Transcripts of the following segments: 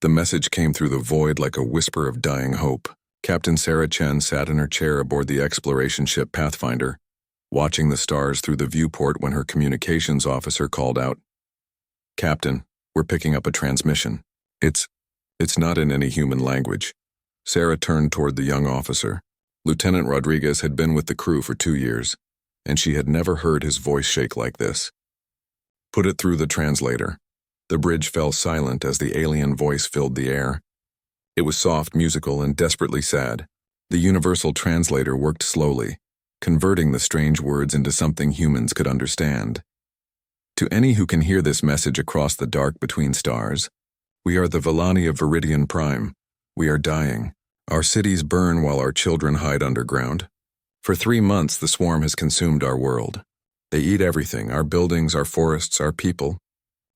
The message came through the void like a whisper of dying hope. Captain Sarah Chen sat in her chair aboard the exploration ship Pathfinder, watching the stars through the viewport when her communications officer called out, "Captain, we're picking up a transmission. It's not in any human language." Sarah turned toward the young officer. Lieutenant Rodriguez had been with the crew for 2 years, and she had never heard his voice shake like this. "Put it through the translator." The bridge fell silent as the alien voice filled the air. It was soft, musical, and desperately sad. The universal translator worked slowly, converting the strange words into something humans could understand. "To any who can hear this message across the dark between stars, we are the Villani of Viridian Prime. We are dying. Our cities burn while our children hide underground. For 3 months, the swarm has consumed our world. They eat everything, our buildings, our forests, our people.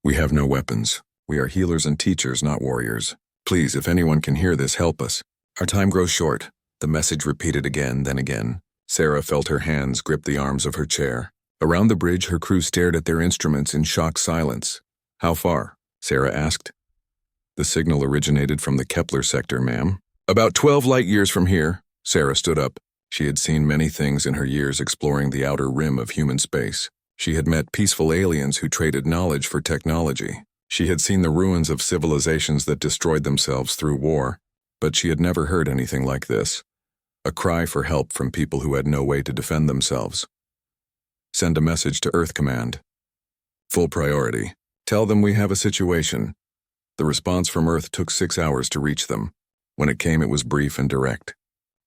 We have no weapons. We are healers and teachers, not warriors. Please, if anyone can hear this, help us. Our time grows short." The message repeated again, then again. Sarah felt her hands grip the arms of her chair. Around the bridge, her crew stared at their instruments in shocked silence. "How far?" Sarah asked. "The signal originated from the Kepler sector, ma'am." "About 12 light years from here." Sarah stood up. She had seen many things in her years exploring the outer rim of human space. She had met peaceful aliens who traded knowledge for technology. She had seen the ruins of civilizations that destroyed themselves through war, but she had never heard anything like this. A cry for help from people who had no way to defend themselves. "Send a message to Earth Command. Full priority. Tell them we have a situation." The response from Earth took 6 hours to reach them. When it came, it was brief and direct.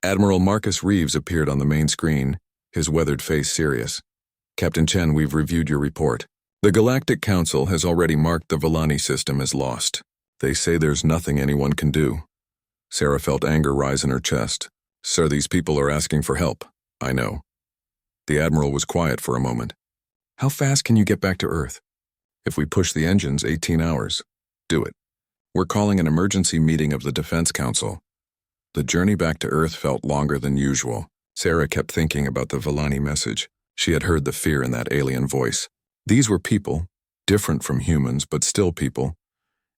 Admiral Marcus Reeves appeared on the main screen, his weathered face serious. "Captain Chen, we've reviewed your report. The Galactic Council has already marked the Villani system as lost. They say there's nothing anyone can do." Sarah felt anger rise in her chest. "Sir, these people are asking for help." "I know." The Admiral was quiet for a moment. "How fast can you get back to Earth?" "If we push the engines, 18 hours. Do it. We're calling an emergency meeting of the Defense Council." The journey back to Earth felt longer than usual. Sarah kept thinking about the Villani message. She had heard the fear in that alien voice. These were people, different from humans, but still people,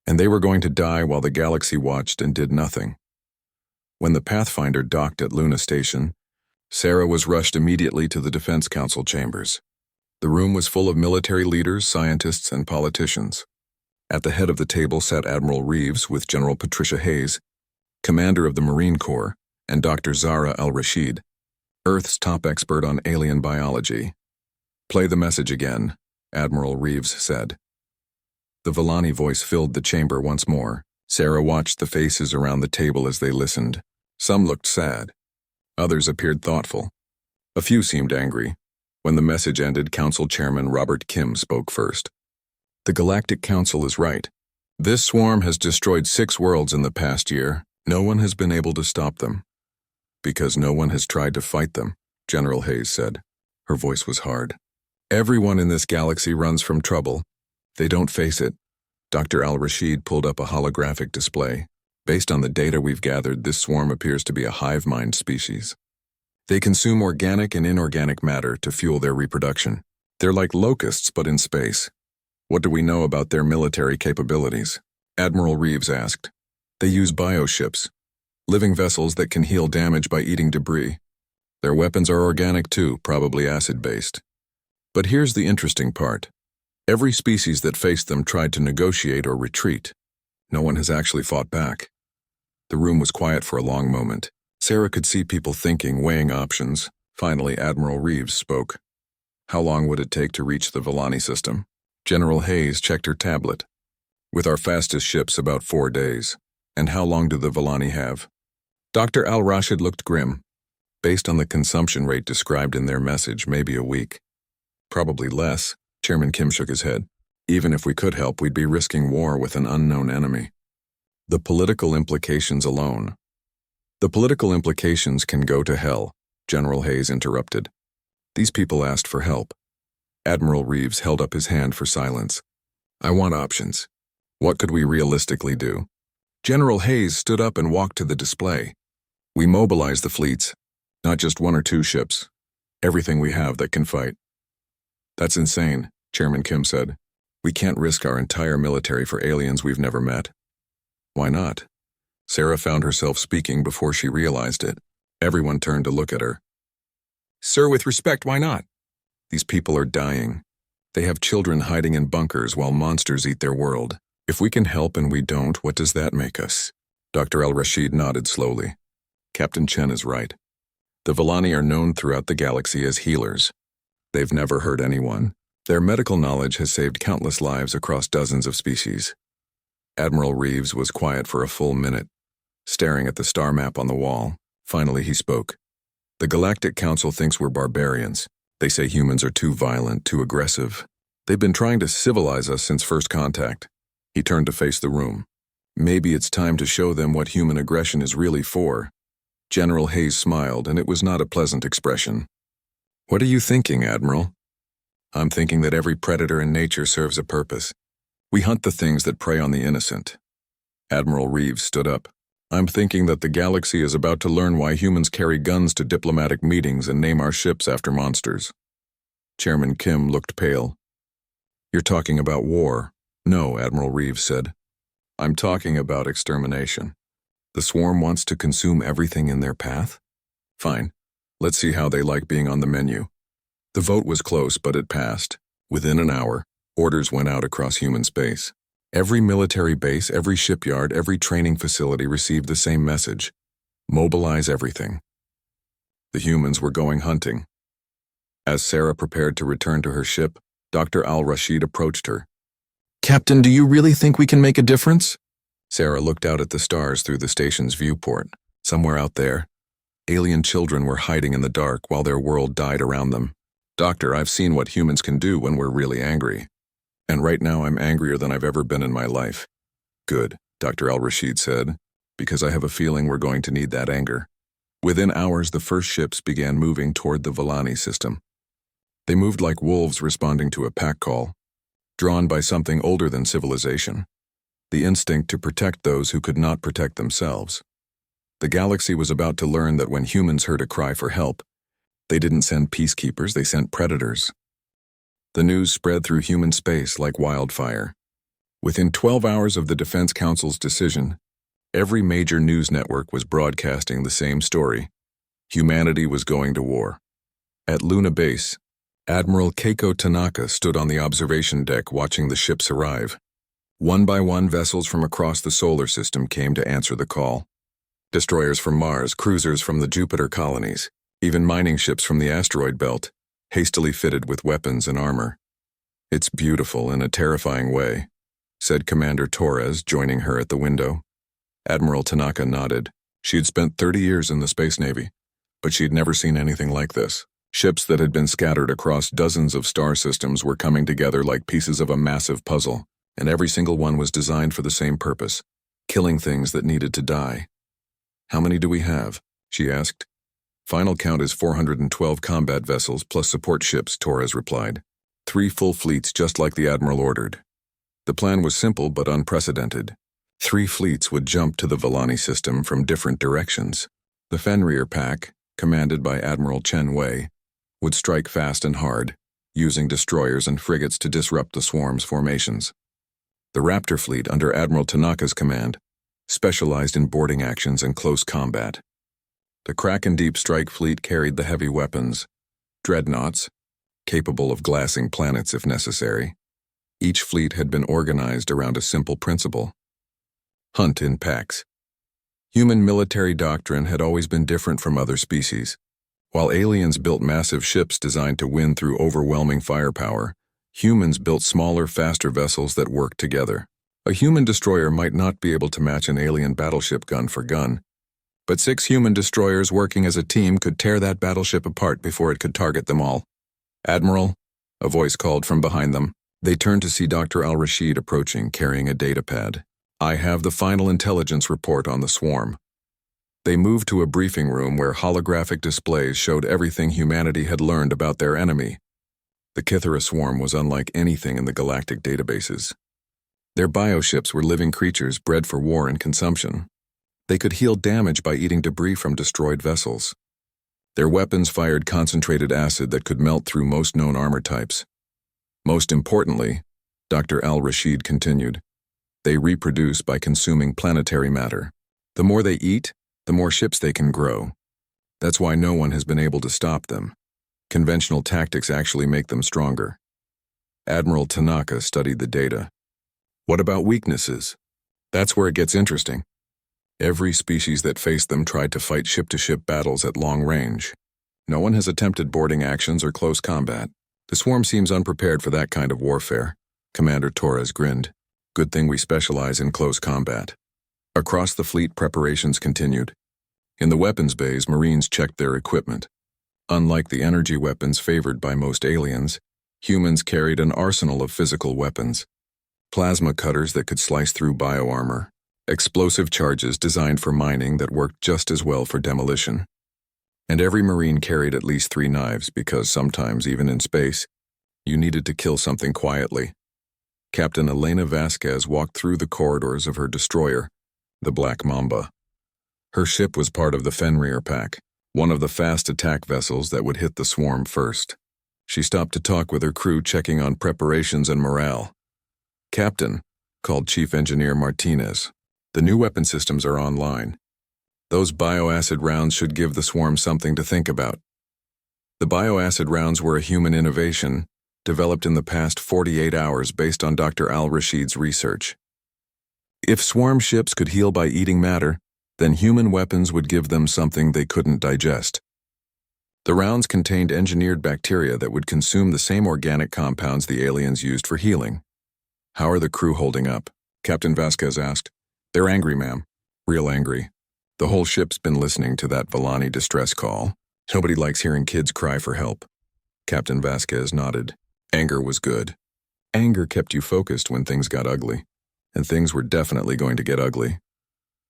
and they were going to die while the galaxy watched and did nothing. When the Pathfinder docked at Luna Station, Sarah was rushed immediately to the Defense Council chambers. The room was full of military leaders, scientists, and politicians. At the head of the table sat Admiral Reeves with General Patricia Hayes, Commander of the Marine Corps, and Dr. Zahra al-Rashid, Earth's top expert on alien biology. "Play the message again," Admiral Reeves said. The Villani voice filled the chamber once more. Sarah watched the faces around the table as they listened. Some looked sad. Others appeared thoughtful. A few seemed angry. When the message ended, Council Chairman Robert Kim spoke first. "The Galactic Council is right. This swarm has destroyed 6 worlds in the past year. No one has been able to stop them. Because no one has tried to fight them," General Hayes said. Her voice was hard. "Everyone in this galaxy runs from trouble. They don't face it." Dr. al-Rashid pulled up a holographic display. "Based on the data we've gathered, this swarm appears to be a hive mind species. They consume organic and inorganic matter to fuel their reproduction. They're like locusts, but in space." "What do we know about their military capabilities?" Admiral Reeves asked. "They use bioships, living vessels that can heal damage by eating debris. Their weapons are organic too, probably acid-based. But here's the interesting part. Every species that faced them tried to negotiate or retreat. No one has actually fought back." The room was quiet for a long moment. Sarah could see people thinking, weighing options. Finally, Admiral Reeves spoke. "How long would it take to reach the Villani system?" General Hayes checked her tablet. "With our fastest ships, about 4 days. And how long do the Villani have?" Dr. al-Rashid looked grim. "Based on the consumption rate described in their message, maybe a week." "Probably less." Chairman Kim shook his head. "Even if we could help, we'd be risking war with an unknown enemy." "The political implications alone." "The political implications can go to hell," General Hayes interrupted. "These people asked for help." Admiral Reeves held up his hand for silence. "I want options. What could we realistically do?" General Hayes stood up and walked to the display. "We mobilize the fleets, not just 1 or 2 ships. Everything we have that can fight." "That's insane," Chairman Kim said. "We can't risk our entire military for aliens we've never met." Why not? Sarah found herself speaking before she realized it. Everyone turned to look at her. Sir, with respect, why not? These people are dying. They have children hiding in bunkers while monsters eat their world. If we can help and we don't, what does that make us? Dr. Al-Rashid nodded slowly. Captain Chen is right. The Villani are known throughout the galaxy as healers. They've never hurt anyone. Their medical knowledge has saved countless lives across dozens of species. Admiral Reeves was quiet for a full minute, staring at the star map on the wall. Finally, he spoke. The Galactic Council thinks we're barbarians. They say humans are too violent, too aggressive. They've been trying to civilize us since first contact. He turned to face the room. Maybe it's time to show them what human aggression is really for. General Hayes smiled, and it was not a pleasant expression. What are you thinking, Admiral? I'm thinking that every predator in nature serves a purpose. We hunt the things that prey on the innocent. Admiral Reeves stood up. I'm thinking that the galaxy is about to learn why humans carry guns to diplomatic meetings and name our ships after monsters. Chairman Kim looked pale. You're talking about war. No, Admiral Reeves said. I'm talking about extermination. The swarm wants to consume everything in their path? Fine. Let's see how they like being on the menu. The vote was close, but it passed. Within an hour, orders went out across human space. Every military base, every shipyard, every training facility received the same message. Mobilize everything. The humans were going hunting. As Sarah prepared to return to her ship, Dr. Al-Rashid approached her. Captain, do you really think we can make a difference? Sarah looked out at the stars through the station's viewport. Somewhere out there, alien children were hiding in the dark while their world died around them. Doctor, I've seen what humans can do when we're really angry. And right now I'm angrier than I've ever been in my life. Good, Dr. Al-Rashid said, because I have a feeling we're going to need that anger. Within hours, the first ships began moving toward the Villani system. They moved like wolves responding to a pack call, drawn by something older than civilization. The instinct to protect those who could not protect themselves. The galaxy was about to learn that when humans heard a cry for help, they didn't send peacekeepers, they sent predators. The news spread through human space like wildfire. Within 12 hours of the Defense Council's decision, every major news network was broadcasting the same story. Humanity was going to war. At Luna Base, Admiral Keiko Tanaka stood on the observation deck watching the ships arrive. One by one, vessels from across the solar system came to answer the call. Destroyers from Mars, cruisers from the Jupiter colonies, even mining ships from the asteroid belt, hastily fitted with weapons and armor. It's beautiful in a terrifying way, said Commander Torres, joining her at the window. Admiral Tanaka nodded. She had spent 30 years in the Space Navy, but she'd never seen anything like this. Ships that had been scattered across dozens of star systems were coming together like pieces of a massive puzzle. And every single one was designed for the same purpose, killing things that needed to die. How many do we have? She asked. Final count is 412 combat vessels plus support ships, Torres replied. 3 full fleets just like the Admiral ordered. The plan was simple but unprecedented. 3 fleets would jump to the Villani system from different directions. The Fenrir Pack, commanded by Admiral Chen Wei, would strike fast and hard, using destroyers and frigates to disrupt the swarm's formations. The Raptor fleet, under Admiral Tanaka's command, specialized in boarding actions and close combat. The Kraken Deep Strike fleet carried the heavy weapons, dreadnoughts, capable of glassing planets if necessary. Each fleet had been organized around a simple principle: hunt in packs. Human military doctrine had always been different from other species. While aliens built massive ships designed to win through overwhelming firepower, humans built smaller, faster vessels that worked together. A human destroyer might not be able to match an alien battleship gun for gun, but 6 human destroyers working as a team could tear that battleship apart before it could target them all. Admiral, a voice called from behind them. They turned to see Dr. Al-Rashid approaching, carrying a datapad. I have the final intelligence report on the swarm. They moved to a briefing room where holographic displays showed everything humanity had learned about their enemy. The Kythera swarm was unlike anything in the galactic databases. Their bioships were living creatures bred for war and consumption. They could heal damage by eating debris from destroyed vessels. Their weapons fired concentrated acid that could melt through most known armor types. Most importantly, Dr. Al-Rashid continued, They reproduce by consuming planetary matter. The more they eat, the more ships they can grow. That's why no one has been able to stop them. Conventional tactics actually make them stronger. Admiral Tanaka studied the data. What about weaknesses? That's where it gets interesting. Every species that faced them tried to fight ship-to-ship battles at long range. No one has attempted boarding actions or close combat. The swarm seems unprepared for that kind of warfare. Commander Torres grinned. Good thing we specialize in close combat. Across the fleet, preparations continued. In the weapons bays, Marines checked their equipment. Unlike the energy weapons favored by most aliens, humans carried an arsenal of physical weapons. Plasma cutters that could slice through bioarmor. Explosive charges designed for mining that worked just as well for demolition. And every Marine carried at least 3 knives because sometimes, even in space, you needed to kill something quietly. Captain Elena Vasquez walked through the corridors of her destroyer, the Black Mamba. Her ship was part of the Fenrir pack, one of the fast attack vessels that would hit the swarm first. She stopped to talk with her crew, checking on preparations and morale. "Captain," called Chief Engineer Martinez, "the new weapon systems are online. Those bioacid rounds should give the swarm something to think about." The bioacid rounds were a human innovation, developed in the past 48 hours based on Dr. Al-Rashid's research. If swarm ships could heal by eating matter, then human weapons would give them something they couldn't digest. The rounds contained engineered bacteria that would consume the same organic compounds the aliens used for healing. "How are the crew holding up?" Captain Vasquez asked. "They're angry, ma'am. Real angry. The whole ship's been listening to that Villani distress call. Nobody likes hearing kids cry for help." Captain Vasquez nodded. Anger was good. Anger kept you focused when things got ugly. And things were definitely going to get ugly.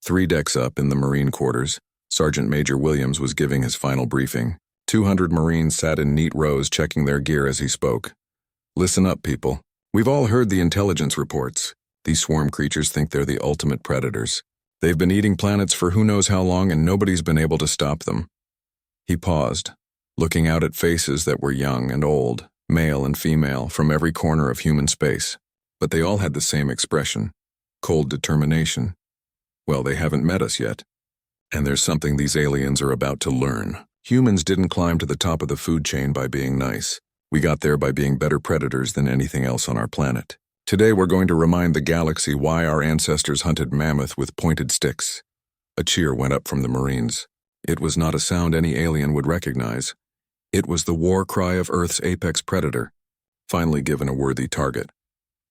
3 decks up in the Marine quarters, Sergeant Major Williams was giving his final briefing. 200 Marines sat in neat rows checking their gear as he spoke. "Listen up, people. We've all heard the intelligence reports. These swarm creatures think they're the ultimate predators. They've been eating planets for who knows how long, and nobody's been able to stop them." He paused, looking out at faces that were young and old, male and female, from every corner of human space. But they all had the same expression: cold determination. Well, they haven't met us yet. And there's something these aliens are about to learn. Humans didn't climb to the top of the food chain by being nice. We got there by being better predators than anything else on our planet. Today we're going to remind the galaxy why our ancestors hunted mammoth with pointed sticks. A cheer went up from the Marines. It was not a sound any alien would recognize. It was the war cry of Earth's apex predator, finally given a worthy target.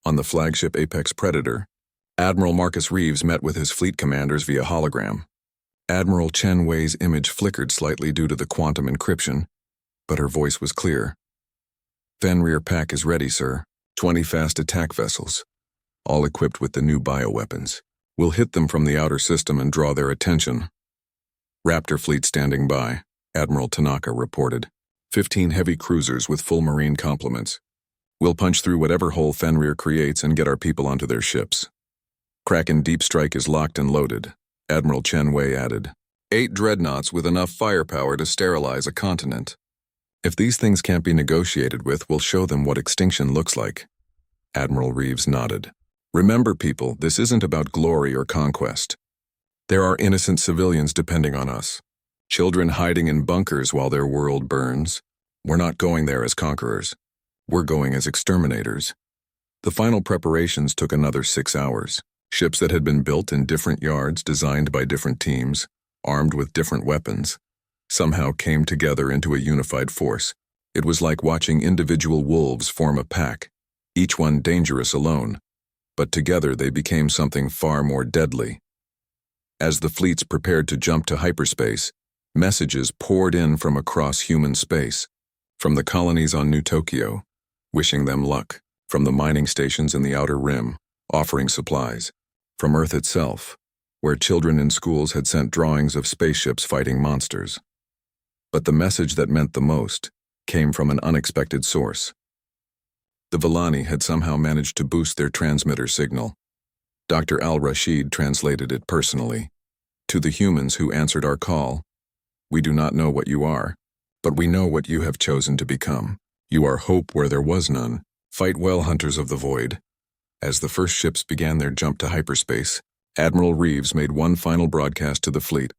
On the flagship Apex Predator, Admiral Marcus Reeves met with his fleet commanders via hologram. Admiral Chen Wei's image flickered slightly due to the quantum encryption, but her voice was clear. "Fenrir pack is ready, sir. 20 fast attack vessels, all equipped with the new bioweapons. We'll hit them from the outer system and draw their attention." "Raptor fleet standing by," Admiral Tanaka reported. 15 heavy cruisers with full Marine complements. We'll punch through whatever hole Fenrir creates and get our people onto their ships. "Kraken Deep Strike is locked and loaded," Admiral Chen Wei added. 8 dreadnoughts with enough firepower to sterilize a continent. "If these things can't be negotiated with, we'll show them what extinction looks like." Admiral Reeves nodded. "Remember, people, this isn't about glory or conquest. There are innocent civilians depending on us. Children hiding in bunkers while their world burns. We're not going there as conquerors. We're going as exterminators." The final preparations took another 6 hours. Ships that had been built in different yards, designed by different teams, armed with different weapons, somehow came together into a unified force. It was like watching individual wolves form a pack, each one dangerous alone, but together they became something far more deadly. As the fleets prepared to jump to hyperspace, messages poured in from across human space, from the colonies on New Tokyo, wishing them luck, from the mining stations in the Outer Rim, offering supplies, from Earth itself, where children in schools had sent drawings of spaceships fighting monsters. But the message that meant the most came from an unexpected source. The Villani had somehow managed to boost their transmitter signal. Dr. Al-Rashid translated it personally. "To the humans who answered our call, we do not know what you are, but we know what you have chosen to become. You are hope where there was none. Fight well, hunters of the void. As the first ships began their jump to hyperspace, Admiral Reeves made one final broadcast to the fleet.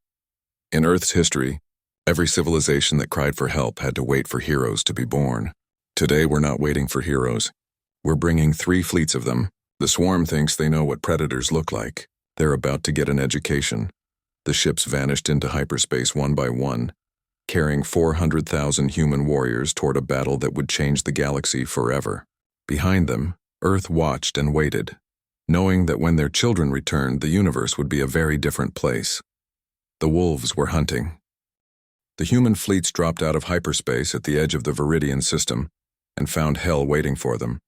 In Earth's history, every civilization that cried for help had to wait for heroes to be born. Today, we're not waiting for heroes. We're bringing 3 fleets of them. The swarm thinks they know what predators look like. They're about to get an education. The ships vanished into hyperspace one by one, carrying 400,000 human warriors toward a battle that would change the galaxy forever. Behind them, Earth watched and waited, knowing that when their children returned, the universe would be a very different place. The wolves were hunting. The human fleets dropped out of hyperspace at the edge of the Viridian system and found hell waiting for them.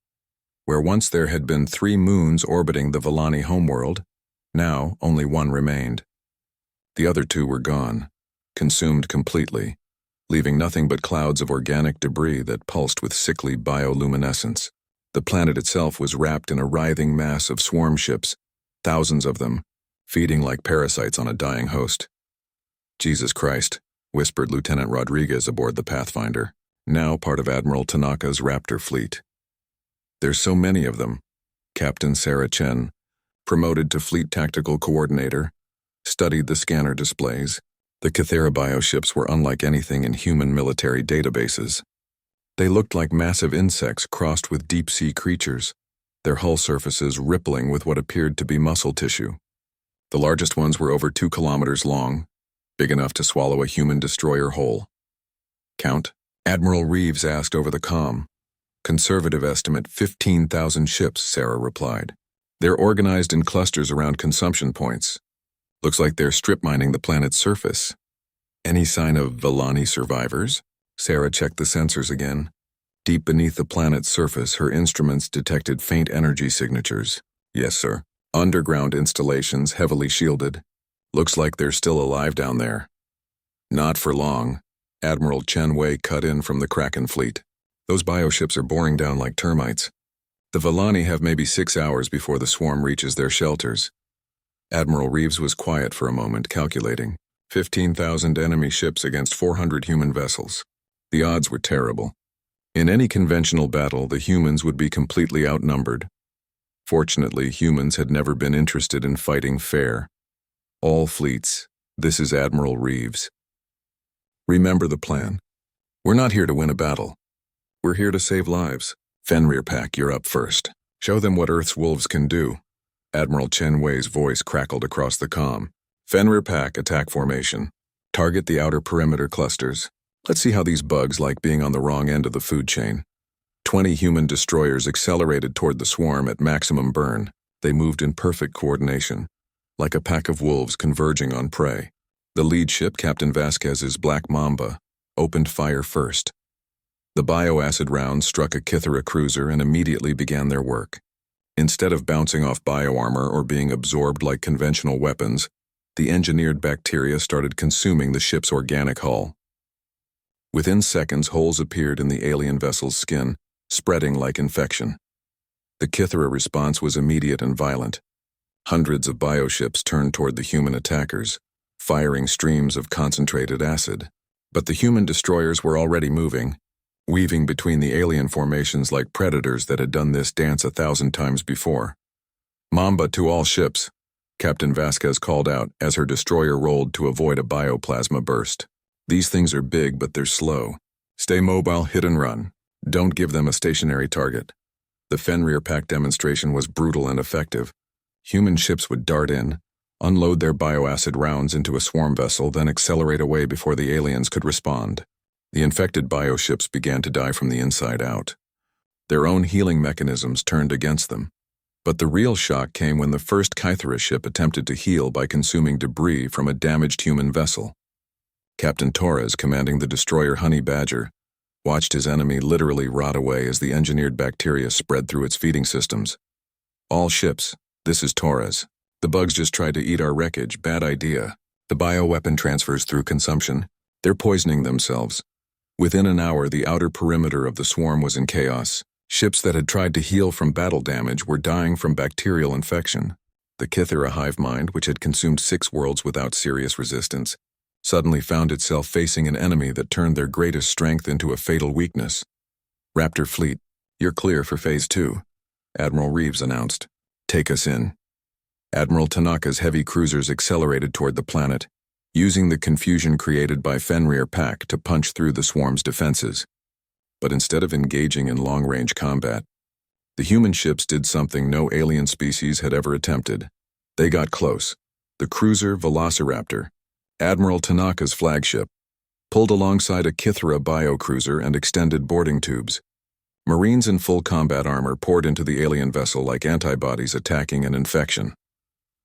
Where once there had been 3 moons orbiting the Villani homeworld, now only one remained. The other 2 were gone, consumed completely, leaving nothing but clouds of organic debris that pulsed with sickly bioluminescence. The planet itself was wrapped in a writhing mass of swarm ships, thousands of them, feeding like parasites on a dying host. "Jesus Christ," whispered Lieutenant Rodriguez aboard the Pathfinder, now part of Admiral Tanaka's Raptor fleet. "There's so many of them." Captain Sarah Chen, promoted to Fleet Tactical Coordinator, studied the scanner displays. The Kythera bioships were unlike anything in human military databases. They looked like massive insects crossed with deep-sea creatures, their hull surfaces rippling with what appeared to be muscle tissue. The largest ones were over 2 kilometers long, big enough to swallow a human destroyer whole. "Count?" Admiral Reeves asked over the comm. "Conservative estimate 15,000 ships," Sarah replied. "They're organized in clusters around consumption points. Looks like they're strip mining the planet's surface." "Any sign of Villani survivors?" Sarah checked the sensors again. Deep beneath the planet's surface, her instruments detected faint energy signatures. "Yes, sir. Underground installations, heavily shielded. Looks like they're still alive down there." "Not for long." Admiral Chen Wei cut in from the Kraken fleet. "Those bioships are boring down like termites. The Villani have maybe 6 hours before the swarm reaches their shelters." Admiral Reeves was quiet for a moment, calculating. 15,000 enemy ships against 400 human vessels. The odds were terrible. In any conventional battle, the humans would be completely outnumbered. Fortunately, humans had never been interested in fighting fair. "All fleets, this is Admiral Reeves. Remember the plan. We're not here to win a battle. We're here to save lives. Fenrir Pack, you're up first. Show them what Earth's wolves can do." Admiral Chen Wei's voice crackled across the comm. "Fenrir Pack, attack formation. Target the outer perimeter clusters. Let's see how these bugs like being on the wrong end of the food chain." 20 human destroyers accelerated toward the swarm at maximum burn. They moved in perfect coordination, like a pack of wolves converging on prey. The lead ship, Captain Vasquez's Black Mamba, opened fire first. The bioacid rounds struck a Kythera cruiser and immediately began their work. Instead of bouncing off bioarmor or being absorbed like conventional weapons, the engineered bacteria started consuming the ship's organic hull. Within seconds, holes appeared in the alien vessel's skin, spreading like infection. The Kythera response was immediate and violent. Hundreds of bioships turned toward the human attackers, firing streams of concentrated acid. But the human destroyers were already moving, weaving between the alien formations like predators that had done this dance 1,000 times before. "Mamba to all ships," Captain Vasquez called out as her destroyer rolled to avoid a bioplasma burst. "These things are big, but they're slow. Stay mobile, hit and run. Don't give them a stationary target." The Fenrir Pack demonstration was brutal and effective. Human ships would dart in, unload their bioacid rounds into a swarm vessel, then accelerate away before the aliens could respond. The infected bioships began to die from the inside out. Their own healing mechanisms turned against them. But the real shock came when the first Kythera ship attempted to heal by consuming debris from a damaged human vessel. Captain Torres, commanding the destroyer Honey Badger, watched his enemy literally rot away as the engineered bacteria spread through its feeding systems. "All ships, this is Torres. The bugs just tried to eat our wreckage, bad idea. The bioweapon transfers through consumption. They're poisoning themselves." Within an hour, the outer perimeter of the swarm was in chaos. Ships that had tried to heal from battle damage were dying from bacterial infection. The Kythera hive mind, which had consumed 6 worlds without serious resistance, suddenly found itself facing an enemy that turned their greatest strength into a fatal weakness. "Raptor Fleet, you're clear for Phase 2, Admiral Reeves announced. Take us in. Admiral Tanaka's heavy cruisers accelerated toward the planet, using the confusion created by Fenrir Pack to punch through the swarm's defenses. But instead of engaging in long-range combat, the human ships did something no alien species had ever attempted. They got close. The cruiser Velociraptor, Admiral Tanaka's flagship, pulled alongside a Kithra biocruiser and extended boarding tubes. Marines in full combat armor poured into the alien vessel like antibodies attacking an infection.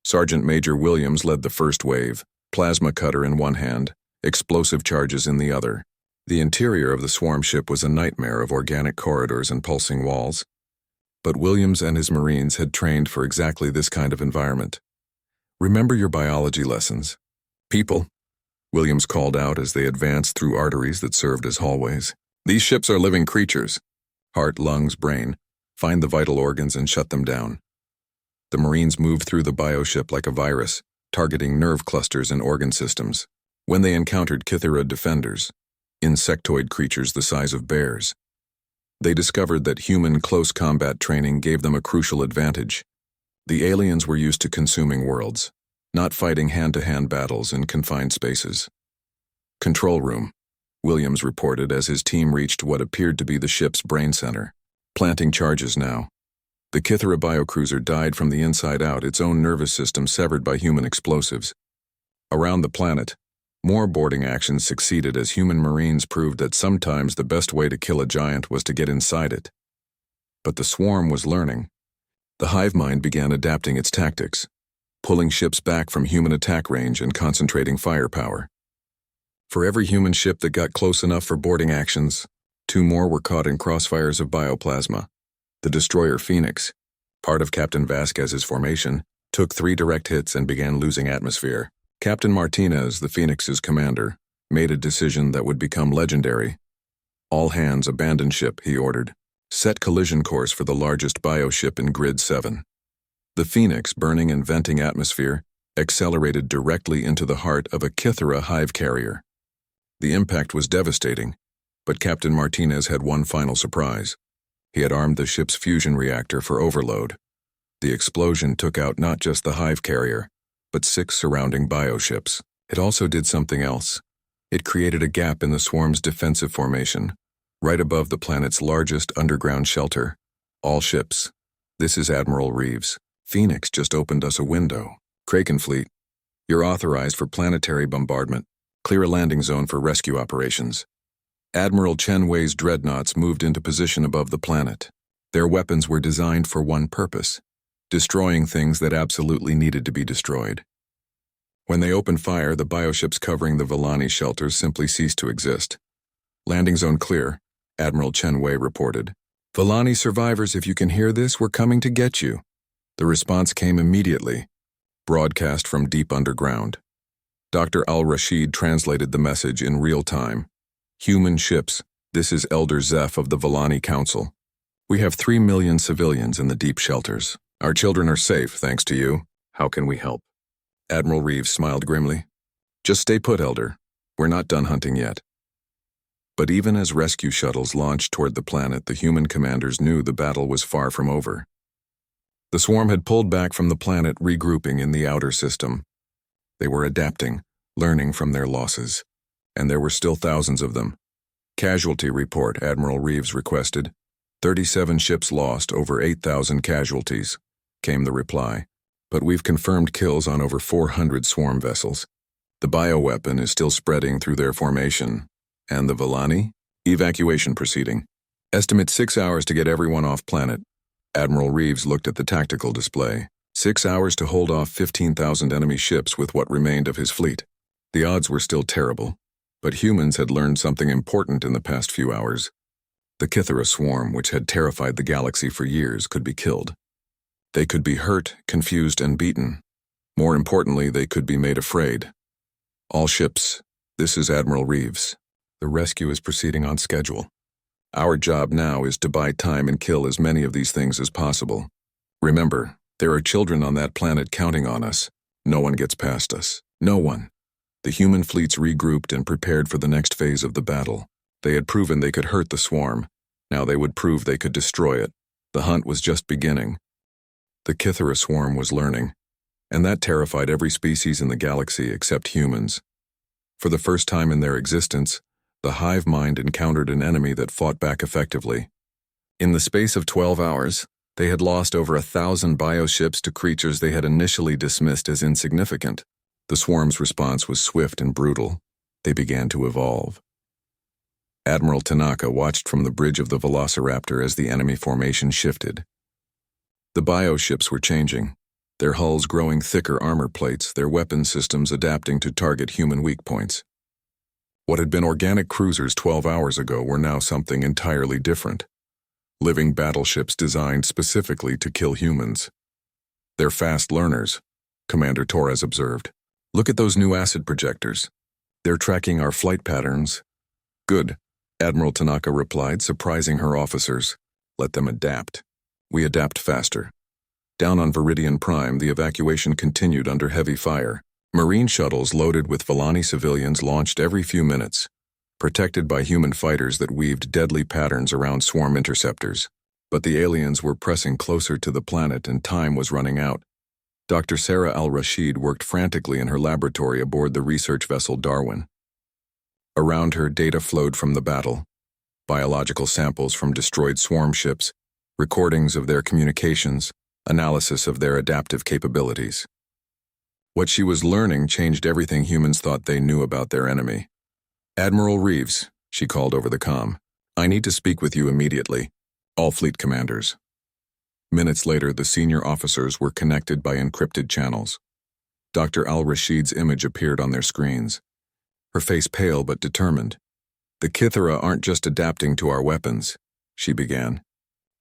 Sergeant Major Williams led the first wave, plasma cutter in one hand, explosive charges in the other. The interior of the swarm ship was a nightmare of organic corridors and pulsing walls. But Williams and his Marines had trained for exactly this kind of environment. Remember your biology lessons. People, Williams called out as they advanced through arteries that served as hallways. These ships are living creatures. Heart, lungs, brain. Find the vital organs and shut them down. The Marines moved through the bioship like a virus, targeting nerve clusters and organ systems. When they encountered Kithra defenders, insectoid creatures the size of bears, they discovered that human close combat training gave them a crucial advantage. The aliens were used to consuming worlds, not fighting hand-to-hand battles in confined spaces. Control room, Williams reported as his team reached what appeared to be the ship's brain center. Planting charges now. The Kithra biocruiser died from the inside out, its own nervous system severed by human explosives. Around the planet, more boarding actions succeeded as human Marines proved that sometimes the best way to kill a giant was to get inside it. But the swarm was learning. The hive mind began adapting its tactics, pulling ships back from human attack range and concentrating firepower. For every human ship that got close enough for boarding actions, 2 more were caught in crossfires of bioplasma. The destroyer Phoenix, part of Captain Vasquez's formation, took 3 direct hits and began losing atmosphere. Captain Martinez, the Phoenix's commander, made a decision that would become legendary. All hands abandon ship, he ordered. Set collision course for the largest bioship in Grid 7. The Phoenix, burning and venting atmosphere, accelerated directly into the heart of a Kithra hive carrier. The impact was devastating, but Captain Martinez had one final surprise. He had armed the ship's fusion reactor for overload. The explosion took out not just the hive carrier, but 6 surrounding bioships. It also did something else. It created a gap in the swarm's defensive formation, right above the planet's largest underground shelter. All ships. This is Admiral Reeves. Phoenix just opened us a window. Kraken Fleet, you're authorized for planetary bombardment. Clear a landing zone for rescue operations. Admiral Chen Wei's dreadnoughts moved into position above the planet. Their weapons were designed for one purpose: destroying things that absolutely needed to be destroyed. When they opened fire, the bioships covering the Villani shelters simply ceased to exist. Landing zone clear, Admiral Chen Wei reported. Villani survivors, if you can hear this, we're coming to get you. The response came immediately, broadcast from deep underground. Dr. Al-Rashid translated the message in real time. Human ships, this is Elder Zeph of the Villani Council. We have 3 million civilians in the deep shelters. Our children are safe, thanks to you. How can we help? Admiral Reeves smiled grimly. Just stay put, Elder. We're not done hunting yet. But even as rescue shuttles launched toward the planet, the human commanders knew the battle was far from over. The swarm had pulled back from the planet, regrouping in the outer system. They were adapting, learning from their losses. And there were still thousands of them. Casualty report, Admiral Reeves requested. 37 ships lost, over 8,000 casualties, came the reply. But we've confirmed kills on over 400 swarm vessels. The bioweapon is still spreading through their formation. And the Villani? Evacuation proceeding. Estimate 6 hours to get everyone off planet. Admiral Reeves looked at the tactical display. 6 hours to hold off 15,000 enemy ships with what remained of his fleet. The odds were still terrible. But humans had learned something important in the past few hours. The Kithra swarm, which had terrified the galaxy for years, could be killed. They could be hurt, confused, and beaten. More importantly, they could be made afraid. All ships, this is Admiral Reeves. The rescue is proceeding on schedule. Our job now is to buy time and kill as many of these things as possible. Remember, there are children on that planet counting on us. No one gets past us. No one. The human fleets regrouped and prepared for the next phase of the battle. They had proven they could hurt the swarm. Now they would prove they could destroy it. The hunt was just beginning. The Kythera swarm was learning, and that terrified every species in the galaxy except humans. For the first time in their existence, the hive mind encountered an enemy that fought back effectively. In the space of 12 hours, they had lost over 1,000 bioships to creatures they had initially dismissed as insignificant. The swarm's response was swift and brutal. They began to evolve. Admiral Tanaka watched from the bridge of the Velociraptor as the enemy formation shifted. The bioships were changing, their hulls growing thicker armor plates, their weapon systems adapting to target human weak points. What had been organic cruisers 12 hours ago were now something entirely different. Living battleships designed specifically to kill humans. They're fast learners, Commander Torres observed. Look at those new acid projectors. They're tracking our flight patterns. Good, Admiral Tanaka replied, surprising her officers. Let them adapt. We adapt faster. Down on Viridian Prime, the evacuation continued under heavy fire. Marine shuttles loaded with Villani civilians launched every few minutes, protected by human fighters that weaved deadly patterns around swarm interceptors. But the aliens were pressing closer to the planet and time was running out. Dr. Sarah Al-Rashid worked frantically in her laboratory aboard the research vessel Darwin. Around her, data flowed from the battle. Biological samples from destroyed swarm ships, recordings of their communications, analysis of their adaptive capabilities. What she was learning changed everything humans thought they knew about their enemy. Admiral Reeves, she called over the comm. I need to speak with you immediately. All fleet commanders. Minutes later, the senior officers were connected by encrypted channels. Dr. Al-Rashid's image appeared on their screens. Her face pale but determined. The Kythera aren't just adapting to our weapons, she began.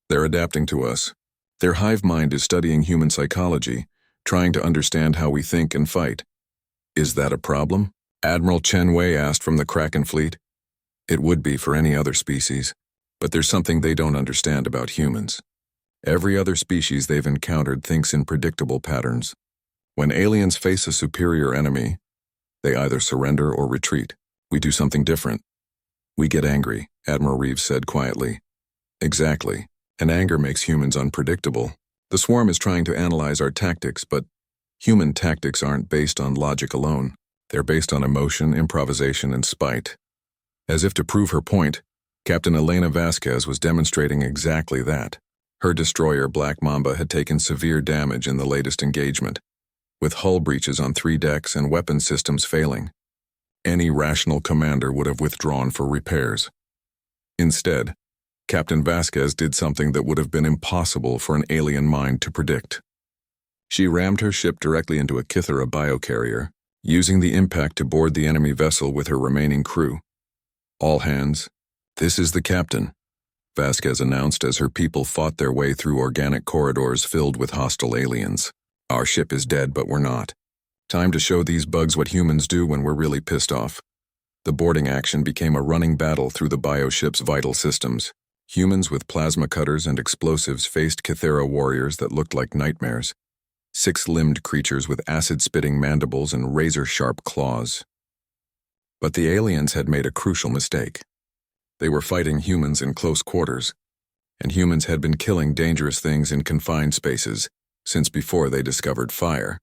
They're adapting to us. Their hive mind is studying human psychology, trying to understand how we think and fight. Is that a problem? Admiral Chen Wei asked from the Kraken fleet. It would be for any other species, but there's something they don't understand about humans. Every other species they've encountered thinks in predictable patterns. When aliens face a superior enemy, they either surrender or retreat. We do something different. We get angry, Admiral Reeves said quietly. Exactly, and anger makes humans unpredictable. The swarm is trying to analyze our tactics, but human tactics aren't based on logic alone. They're based on emotion, improvisation, and spite. As if to prove her point, Captain Elena Vasquez was demonstrating exactly that. Her destroyer, Black Mamba, had taken severe damage in the latest engagement, with hull breaches on 3 decks and weapon systems failing. Any rational commander would have withdrawn for repairs. Instead, Captain Vasquez did something that would have been impossible for an alien mind to predict. She rammed her ship directly into a Kythera biocarrier, using the impact to board the enemy vessel with her remaining crew. All hands, this is the captain, Vasquez announced as her people fought their way through organic corridors filled with hostile aliens. Our ship is dead, but we're not. Time to show these bugs what humans do when we're really pissed off. The boarding action became a running battle through the bioship's vital systems. Humans with plasma cutters and explosives faced Kythera warriors that looked like nightmares. 6-limbed creatures with acid-spitting mandibles and razor-sharp claws. But the aliens had made a crucial mistake. They were fighting humans in close quarters, and humans had been killing dangerous things in confined spaces since before they discovered fire.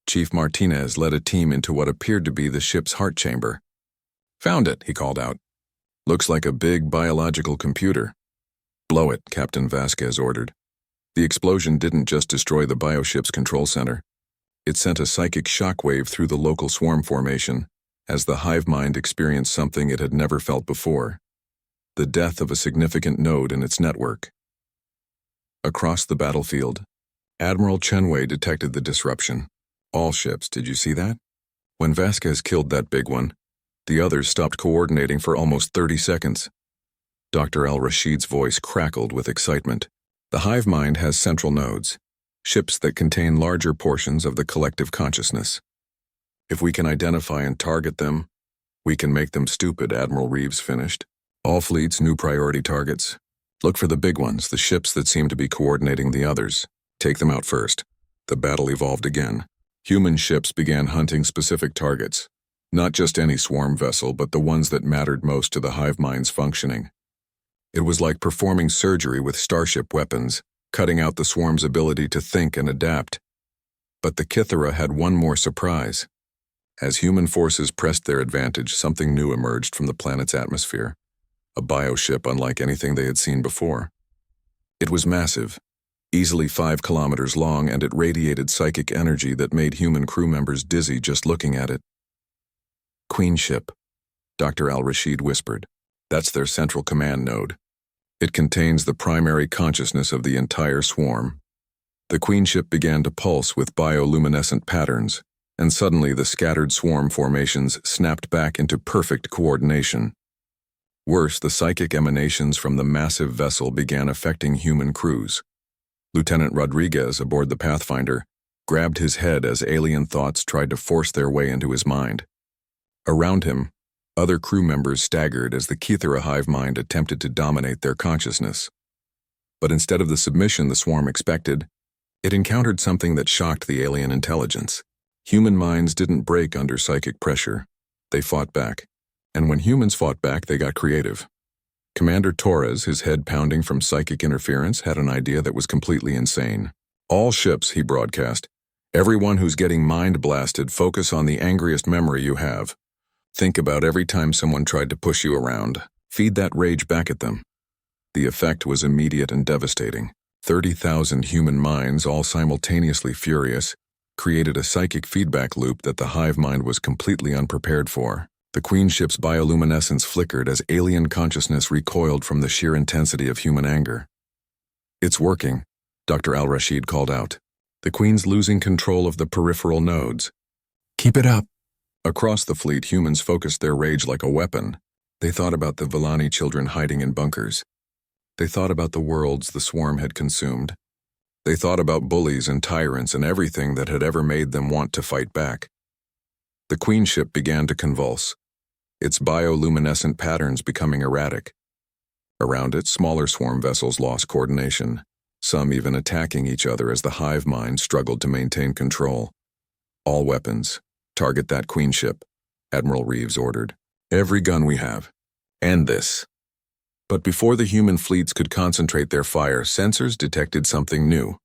Chief Martinez led a team into what appeared to be the ship's heart chamber. Found it, he called out. Looks like a big biological computer. Blow it, Captain Vasquez ordered. The explosion didn't just destroy the bioship's control center. It sent a psychic shockwave through the local swarm formation as the hive mind experienced something it had never felt before. The death of a significant node in its network. Across the battlefield, Admiral Chen Wei detected the disruption. All ships, did you see that? When Vasquez killed that big one, the others stopped coordinating for almost 30 seconds. Dr. Al-Rashid's voice crackled with excitement. The hive mind has central nodes, ships that contain larger portions of the collective consciousness. If we can identify and target them, we can make them stupid, Admiral Reeves finished. All fleets, new priority targets. Look for the big ones, the ships that seem to be coordinating the others. Take them out first. The battle evolved again. Human ships began hunting specific targets. Not just any swarm vessel, but the ones that mattered most to the hive mind's functioning. It was like performing surgery with starship weapons. cutting out the swarm's ability to think and adapt. But the Kythera had one more surprise. As human forces pressed their advantage, something new emerged from the planet's atmosphere, a bioship unlike anything they had seen before. It was massive, easily 5 kilometers long, and it radiated psychic energy that made human crew members dizzy just looking at it. Queenship, Dr. Al-Rashid whispered. That's their central command node. It contains the primary consciousness of the entire swarm. The queenship began to pulse with bioluminescent patterns, and suddenly the scattered swarm formations snapped back into perfect coordination. Worse, the psychic emanations from the massive vessel began affecting human crews. Lieutenant Rodriguez, aboard the Pathfinder, grabbed his head as alien thoughts tried to force their way into his mind. Around him, other crew members staggered as the Kythera hive mind attempted to dominate their consciousness. But instead of the submission the swarm expected, it encountered something that shocked the alien intelligence. Human minds didn't break under psychic pressure. They fought back. And when humans fought back, they got creative. Commander Torres, his head pounding from psychic interference, had an idea that was completely insane. All ships, he broadcast. Everyone who's getting mind blasted, focus on the angriest memory you have. Think about every time someone tried to push you around. Feed that rage back at them. The effect was immediate and devastating. 30,000 human minds, all simultaneously furious, created a psychic feedback loop that the hive mind was completely unprepared for. The queenship's bioluminescence flickered as alien consciousness recoiled from the sheer intensity of human anger. It's working, Dr. Al-Rashid called out. The queen's losing control of the peripheral nodes. Keep it up. Across the fleet, humans focused their rage like a weapon. They thought about the Villani children hiding in bunkers. They thought about the worlds the swarm had consumed. They thought about bullies and tyrants and everything that had ever made them want to fight back. The queenship began to convulse, its bioluminescent patterns becoming erratic. Around it, smaller swarm vessels lost coordination, some even attacking each other as the hive mind struggled to maintain control. All weapons, target that queenship, Admiral Reeves ordered. Every gun we have. End this. But before the human fleets could concentrate their fire, sensors detected something new.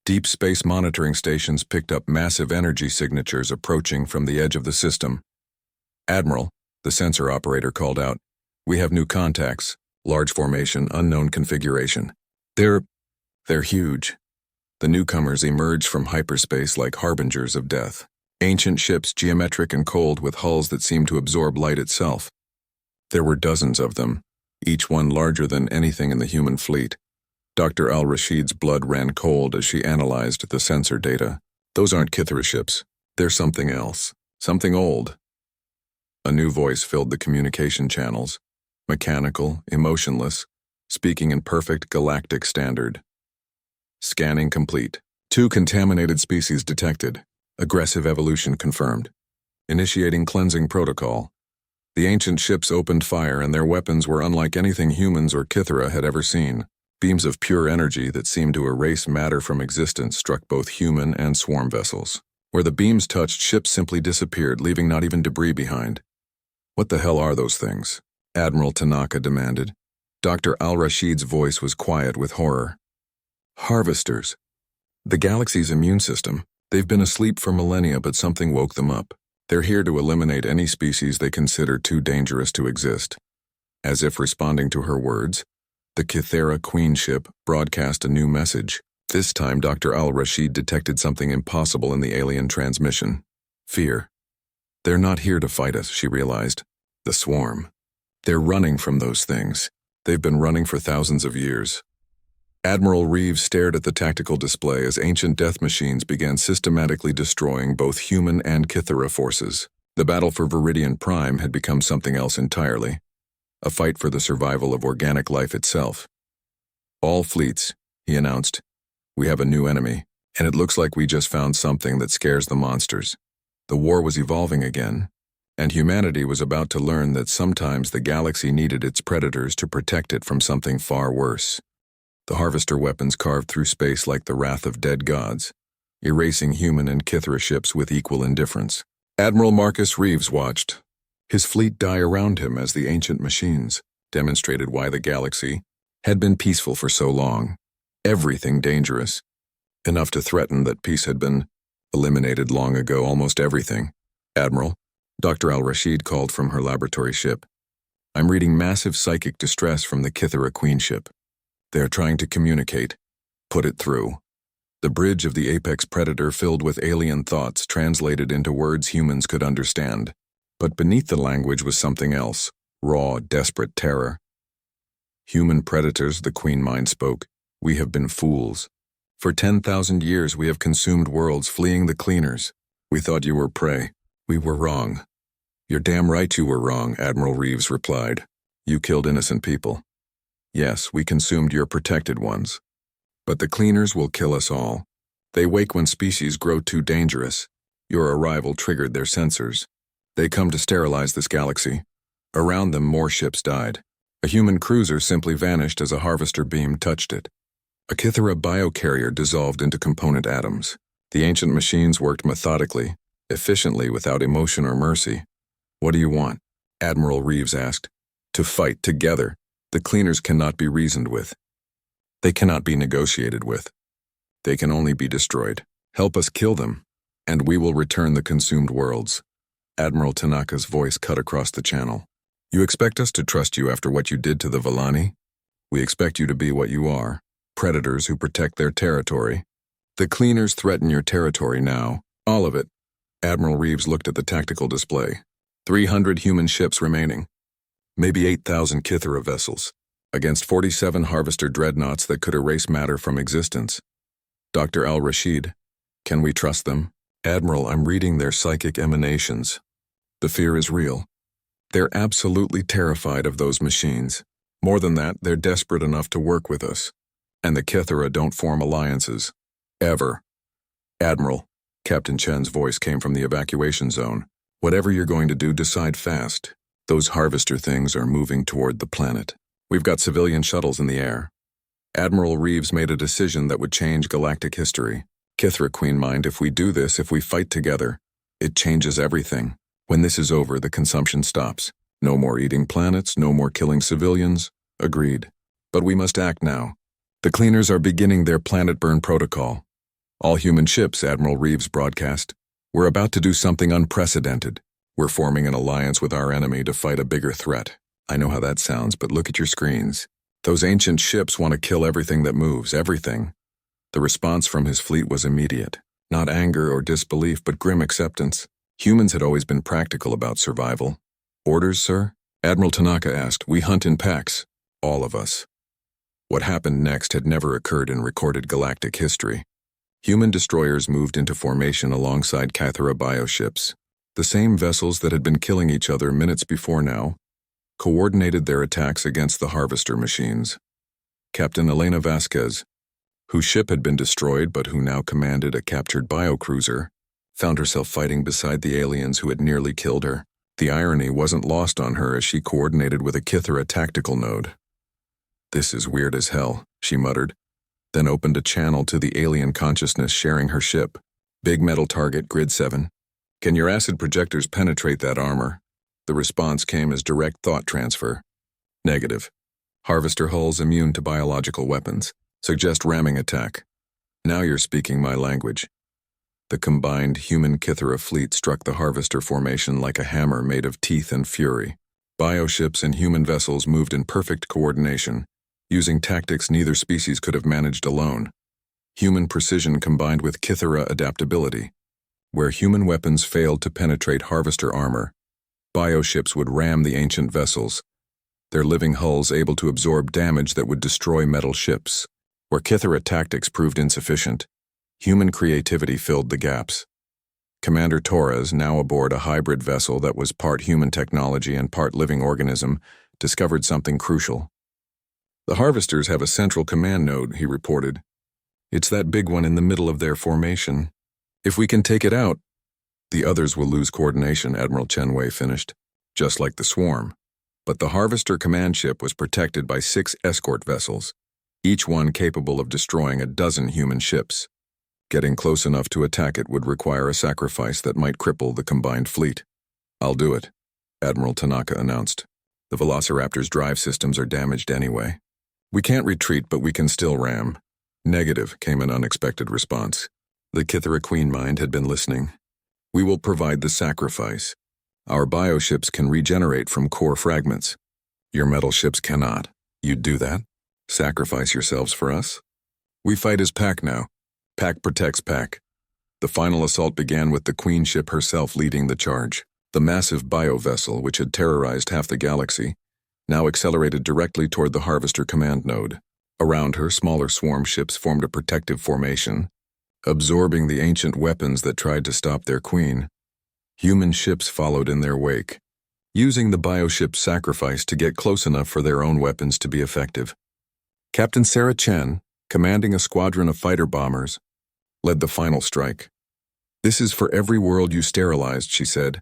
Deep space monitoring stations picked up massive energy signatures approaching from the edge of the system. Admiral, the sensor operator called out, we have new contacts, large formation, unknown configuration. They're huge. The newcomers emerged from hyperspace like harbingers of death. Ancient ships, geometric and cold, with hulls that seemed to absorb light itself. There were dozens of them, each one larger than anything in the human fleet. Dr. Al-Rashid's blood ran cold as she analyzed the sensor data. Those aren't Kythera ships. They're something else. Something old. A new voice filled the communication channels. Mechanical, emotionless, speaking in perfect galactic standard. Scanning complete. 2 contaminated species detected. Aggressive evolution confirmed. Initiating cleansing protocol. The ancient ships opened fire, and their weapons were unlike anything humans or Kythera had ever seen. Beams of pure energy that seemed to erase matter from existence struck both human and swarm vessels. Where the beams touched, ships simply disappeared, leaving not even debris behind. What the hell are those things? Admiral Tanaka demanded. Dr. Al-Rashid's voice was quiet with horror. Harvesters. The galaxy's immune system. They've been asleep for millennia, but something woke them up. They're here to eliminate any species they consider too dangerous to exist. As if responding to her words, the Kythera queenship broadcast a new message. This time, Dr. Al-Rashid detected something impossible in the alien transmission. Fear. They're not here to fight us, she realized. The swarm. They're running from those things. They've been running for thousands of years. Admiral Reeves stared at the tactical display as ancient death machines began systematically destroying both human and Kythera forces. The battle for Viridian Prime had become something else entirely. A fight for the survival of organic life itself. All fleets, he announced. We have a new enemy, and it looks like we just found something that scares the monsters. The war was evolving again, and humanity was about to learn that sometimes the galaxy needed its predators to protect it from something far worse. The harvester weapons carved through space like the wrath of dead gods, erasing human and Kythera ships with equal indifference. Admiral Marcus Reeves watched, his fleet die around him as the ancient machines demonstrated why the galaxy had been peaceful for so long. Everything dangerous. Enough to threaten that peace had been eliminated long ago, almost everything. Admiral, Dr. Al-Rashid called from her laboratory ship. I'm reading massive psychic distress from the Kithara Queen ship. They are trying to communicate. Put it through. The bridge of the apex predator filled with alien thoughts translated into words humans could understand. But beneath the language was something else, raw, desperate terror. Human predators, the Queen Mind spoke. We have been fools. For 10,000 years we have consumed worlds, fleeing the cleaners. We thought you were prey. We were wrong. You're damn right you were wrong, Admiral Reeves replied. You killed innocent people. Yes, we consumed your protected ones. But the cleaners will kill us all. They wake when species grow too dangerous. Your arrival triggered their sensors. They come to sterilize this galaxy. Around them, more ships died. A human cruiser simply vanished as a harvester beam touched it. A Kithara biocarrier dissolved into component atoms. The ancient machines worked methodically, efficiently, without emotion or mercy. What do you want? Admiral Reeves asked. To fight together. The cleaners cannot be reasoned with. They cannot be negotiated with. They can only be destroyed. Help us kill them, and we will return the consumed worlds. Admiral Tanaka's voice cut across the channel. You expect us to trust you after what you did to the Villani? We expect you to be what you are, predators who protect their territory. The cleaners threaten your territory now, all of it. Admiral Reeves looked at the tactical display. 300 human ships remaining. Maybe 8,000 Kithara vessels, against 47 harvester dreadnoughts that could erase matter from existence. Dr. Al-Rashid, can we trust them? Admiral, I'm reading their psychic emanations. The fear is real. They're absolutely terrified of those machines. More than that, they're desperate enough to work with us. And the Kithara don't form alliances. Ever. Admiral, Captain Chen's voice came from the evacuation zone. Whatever you're going to do, decide fast. Those harvester things are moving toward the planet. We've got civilian shuttles in the air. Admiral Reeves made a decision that would change galactic history. Kithara Queen Mind, if we do this, if we fight together, it changes everything. When this is over, the consumption stops. No more eating planets, no more killing civilians. Agreed. But we must act now. The cleaners are beginning their planet burn protocol. All human ships, Admiral Reeves broadcast. We're about to do something unprecedented. We're forming an alliance with our enemy to fight a bigger threat. I know how that sounds, but look at your screens. Those ancient ships want to kill everything that moves, everything. The response from his fleet was immediate. Not anger or disbelief, but grim acceptance. Humans had always been practical about survival. Orders, sir? Admiral Tanaka asked. We hunt in packs. All of us. What happened next had never occurred in recorded galactic history. Human destroyers moved into formation alongside Kithara bioships. The same vessels that had been killing each other minutes before now coordinated their attacks against the harvester machines. Captain Elena Vasquez, whose ship had been destroyed but who now commanded a captured biocruiser, found herself fighting beside the aliens who had nearly killed her. The irony wasn't lost on her as she coordinated with a Kithara tactical node. This is weird as hell, she muttered, then opened a channel to the alien consciousness sharing her ship. Big metal target, Grid 7. Can your acid projectors penetrate that armor? The response came as direct thought transfer. Negative. Harvester hulls immune to biological weapons. Suggest ramming attack. Now you're speaking my language. The combined human Kithara fleet struck the harvester formation like a hammer made of teeth and fury. Bioships and human vessels moved in perfect coordination, using tactics neither species could have managed alone. Human precision combined with Kithara adaptability. Where human weapons failed to penetrate harvester armor, bioships would ram the ancient vessels, their living hulls able to absorb damage that would destroy metal ships. Where Kithara tactics proved insufficient, human creativity filled the gaps. Commander Torres, now aboard a hybrid vessel that was part human technology and part living organism, discovered something crucial. The harvesters have a central command node, he reported. It's that big one in the middle of their formation. If we can take it out, the others will lose coordination, Admiral Chenwei finished, just like the swarm. But the harvester command ship was protected by 6 escort vessels, each one capable of destroying a dozen human ships. Getting close enough to attack it would require a sacrifice that might cripple the combined fleet. I'll do it, Admiral Tanaka announced. The Velociraptor's drive systems are damaged anyway. We can't retreat, but we can still ram. Negative, came an unexpected response. The Kythera Queen Mind had been listening. We will provide the sacrifice. Our bioships can regenerate from core fragments. Your metal ships cannot. You'd do that? Sacrifice yourselves for us? We fight as pack now. Pack protects pack. The final assault began with the Queen ship herself leading the charge. The massive biovessel, which had terrorized half the galaxy, now accelerated directly toward the Harvester command node. Around her, smaller swarm ships formed a protective formation, absorbing the ancient weapons that tried to stop their queen. Human ships followed in their wake, using the bioship's sacrifice to get close enough for their own weapons to be effective. Captain Sarah Chen, commanding a squadron of fighter bombers, led the final strike. This is for every world you sterilized, she said,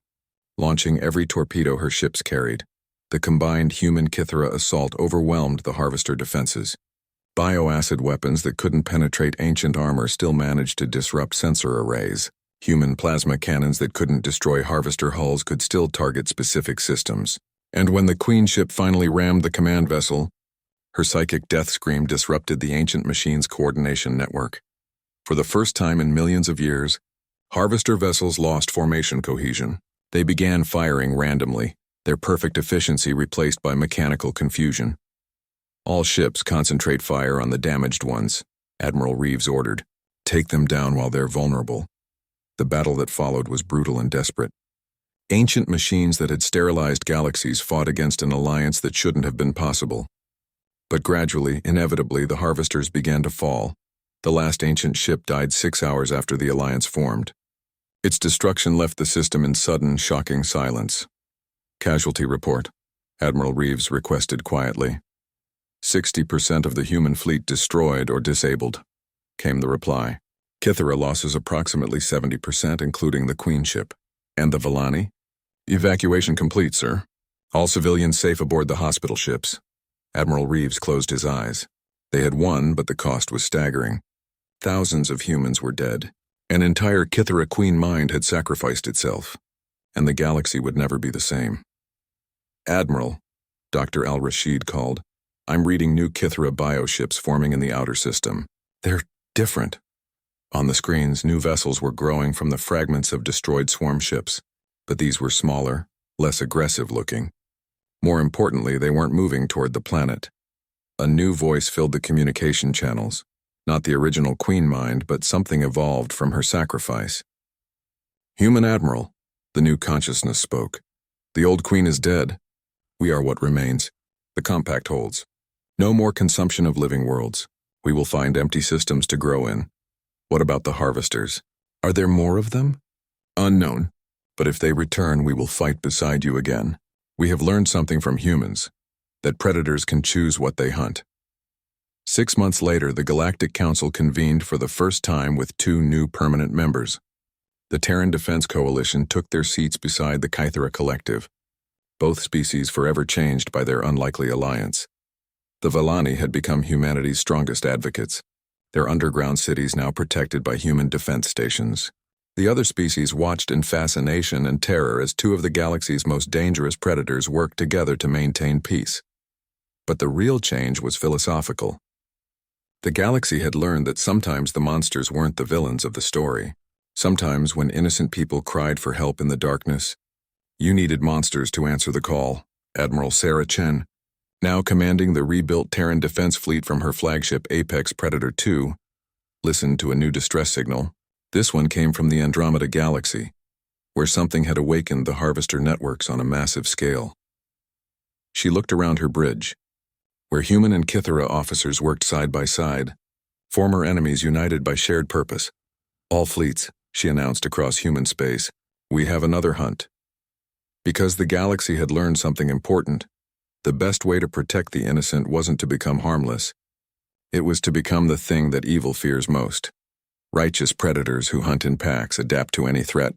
launching every torpedo her ships carried. The combined human Kythera assault overwhelmed the Harvester defenses. Bioacid weapons that couldn't penetrate ancient armor still managed to disrupt sensor arrays. Human plasma cannons that couldn't destroy Harvester hulls could still target specific systems. And when the Queen ship finally rammed the command vessel, her psychic death scream disrupted the ancient machine's coordination network. For the first time in millions of years, Harvester vessels lost formation cohesion. They began firing randomly, their perfect efficiency replaced by mechanical confusion. All ships concentrate fire on the damaged ones, Admiral Reeves ordered. Take them down while they're vulnerable. The battle that followed was brutal and desperate. Ancient machines that had sterilized galaxies fought against an alliance that shouldn't have been possible. But gradually, inevitably, the Harvesters began to fall. The last ancient ship died 6 hours after the alliance formed. Its destruction left the system in sudden, shocking silence. Casualty report, Admiral Reeves requested quietly. 60% of the human fleet destroyed or disabled, came the reply. Kythera losses approximately 70%, including the Queen ship. And the Vellani? Evacuation complete, sir. All civilians safe aboard the hospital ships. Admiral Reeves closed his eyes. They had won, but the cost was staggering. Thousands of humans were dead. An entire Kythera Queen Mind had sacrificed itself, and the galaxy would never be the same. Admiral, Dr. Al-Rashid called, I'm reading new Kythera bioships forming in the outer system. They're different. On the screens, new vessels were growing from the fragments of destroyed swarm ships, but these were smaller, less aggressive looking. More importantly, they weren't moving toward the planet. A new voice filled the communication channels. Not the original Queen Mind, but something evolved from her sacrifice. Human Admiral, the new consciousness spoke. The old Queen is dead. We are what remains. The compact holds. No more consumption of living worlds. We will find empty systems to grow in. What about the Harvesters? Are there more of them? Unknown. But if they return, we will fight beside you again. We have learned something from humans, that predators can choose what they hunt. 6 months later, the Galactic Council convened for the first time with 2 new permanent members. The Terran Defense Coalition took their seats beside the Kythera Collective, both species forever changed by their unlikely alliance. The Vellani had become humanity's strongest advocates, their underground cities now protected by human defense stations. The other species watched in fascination and terror as 2 of the galaxy's most dangerous predators worked together to maintain peace. But the real change was philosophical. The galaxy had learned that sometimes the monsters weren't the villains of the story. Sometimes, when innocent people cried for help in the darkness, you needed monsters to answer the call. Admiral Sarah Chen, now commanding the rebuilt Terran defense fleet from her flagship Apex Predator II, listened to a new distress signal. This one came from the Andromeda Galaxy, where something had awakened the Harvester networks on a massive scale. She looked around her bridge, where human and Kythera officers worked side by side, former enemies united by shared purpose. All fleets, she announced across human space, we have another hunt. Because the galaxy had learned something important, the best way to protect the innocent wasn't to become harmless. It was to become the thing that evil fears most. Righteous predators who hunt in packs adapt to any threat.